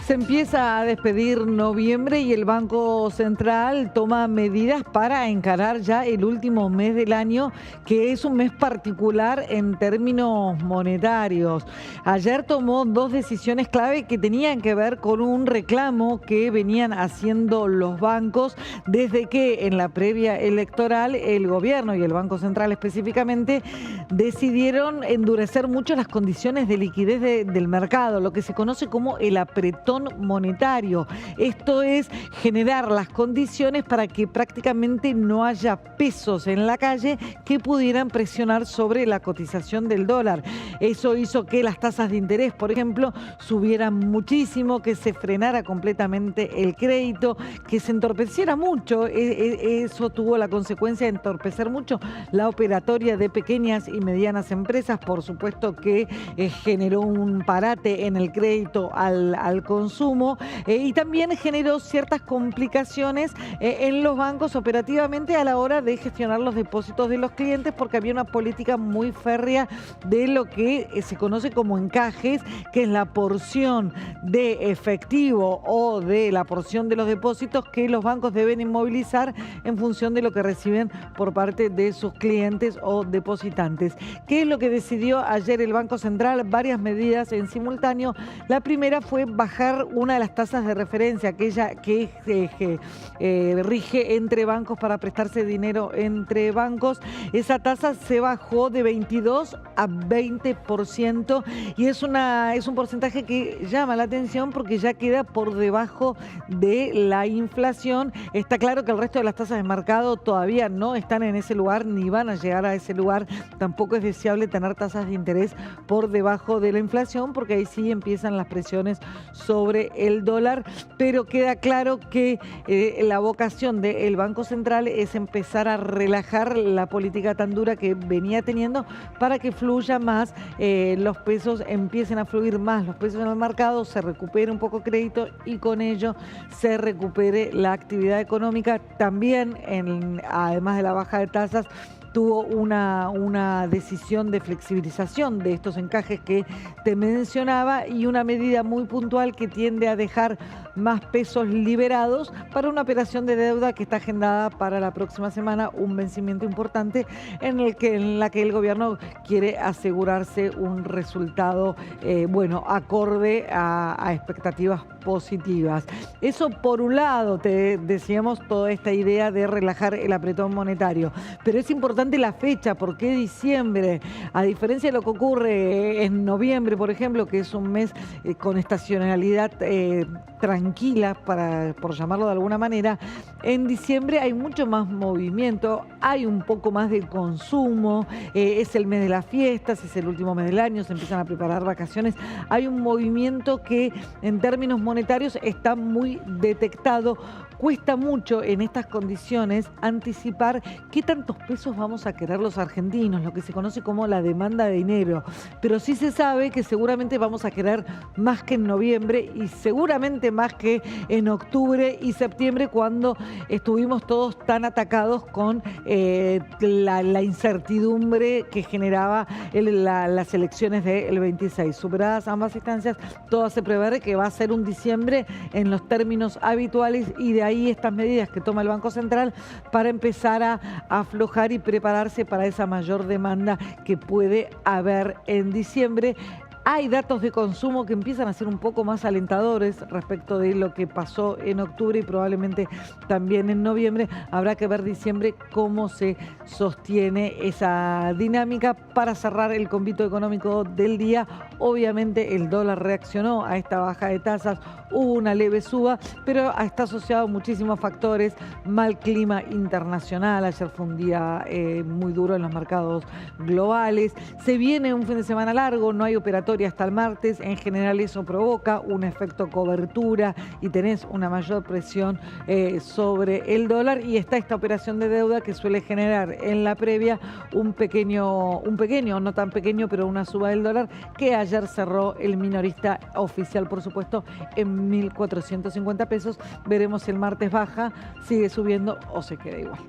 Se empieza a despedir noviembre y el Banco Central toma medidas para encarar ya el último mes del año, que es un mes particular en términos monetarios. Ayer tomó dos decisiones clave que tenían que ver con un reclamo que venían haciendo los bancos desde que en la previa electoral el gobierno y el Banco Central específicamente decidieron endurecer mucho las condiciones de liquidez del mercado, lo que se conoce como el apretón monetario. Esto es generar las condiciones para que prácticamente no haya pesos en la calle que pudieran presionar sobre la cotización del dólar. Eso hizo que las tasas de interés, por ejemplo, subieran muchísimo, que se frenara completamente el crédito, que se entorpeciera mucho. Eso tuvo la consecuencia de entorpecer mucho la operatoria de pequeñas y medianas empresas. Por supuesto que generó un parate en el crédito al consumo y también generó ciertas complicaciones en los bancos operativamente a la hora de gestionar los depósitos de los clientes, porque había una política muy férrea de lo que se conoce como encajes, que es la porción de efectivo o de la porción de los depósitos que los bancos deben inmovilizar en función de lo que reciben por parte de sus clientes o depositantes. ¿Qué es lo que decidió ayer el Banco Central? Varias medidas en simultáneo. La primera fue bajar una de las tasas de referencia, aquella que rige entre bancos para prestarse dinero entre bancos. Esa tasa se bajó de 22 a 20% y es un porcentaje que llama la atención porque ya queda por debajo de la inflación. Está claro que el resto de las tasas de mercado todavía no están en ese lugar ni van a llegar a ese lugar. Tampoco es deseable tener tasas de interés por debajo de la inflación, porque ahí sí empiezan las presiones sobre el dólar, pero queda claro que la vocación del Banco Central es empezar a relajar la política tan dura que venía teniendo para que fluya más los pesos, empiecen a fluir más los pesos en el mercado, se recupere un poco crédito y con ello se recupere la actividad económica. También, además de la baja de tasas, tuvo una decisión de flexibilización de estos encajes que te mencionaba y una medida muy puntual que tiende a dejar más pesos liberados para una operación de deuda que está agendada para la próxima semana, un vencimiento importante en la que el gobierno quiere asegurarse un resultado acorde a expectativas positivas. Eso por un lado, te decíamos, toda esta idea de relajar el apretón monetario, pero es importante la fecha. ¿Por qué diciembre? A diferencia de lo que ocurre en noviembre, por ejemplo, que es un mes con estacionalidad tranquila, por llamarlo de alguna manera, en diciembre hay mucho más movimiento, hay un poco más de consumo, es el mes de las fiestas, es el último mes del año, se empiezan a preparar vacaciones, hay un movimiento que en términos monetarios está muy detectado. Cuesta mucho en estas condiciones anticipar qué tantos pesos vamos a querer los argentinos, lo que se conoce como la demanda de dinero. Pero sí se sabe que seguramente vamos a querer más que en noviembre y seguramente más que en octubre y septiembre, cuando estuvimos todos tan atacados con la incertidumbre que generaba las elecciones del 26. Superadas ambas instancias, todo se prevé que va a ser un diciembre en los términos habituales, y de ahí estas medidas que toma el Banco Central para empezar a aflojar y prepararse para esa mayor demanda que puede haber en diciembre. Hay datos de consumo que empiezan a ser un poco más alentadores respecto de lo que pasó en octubre y probablemente también en noviembre. Habrá que ver diciembre cómo se sostiene esa dinámica. Para cerrar el convito económico del día, obviamente el dólar reaccionó a esta baja de tasas, hubo una leve suba, pero está asociado a muchísimos factores. Mal clima internacional, ayer fue un día muy duro en los mercados globales. Se viene un fin de semana largo, no hay operatorio hasta el martes. En general eso provoca un efecto cobertura y tenés una mayor presión sobre el dólar, y está esta operación de deuda que suele generar en la previa un pequeño, no tan pequeño, pero una suba del dólar, que ayer cerró el minorista oficial, por supuesto, en 1.450 pesos. Veremos si el martes baja, sigue subiendo o se queda igual.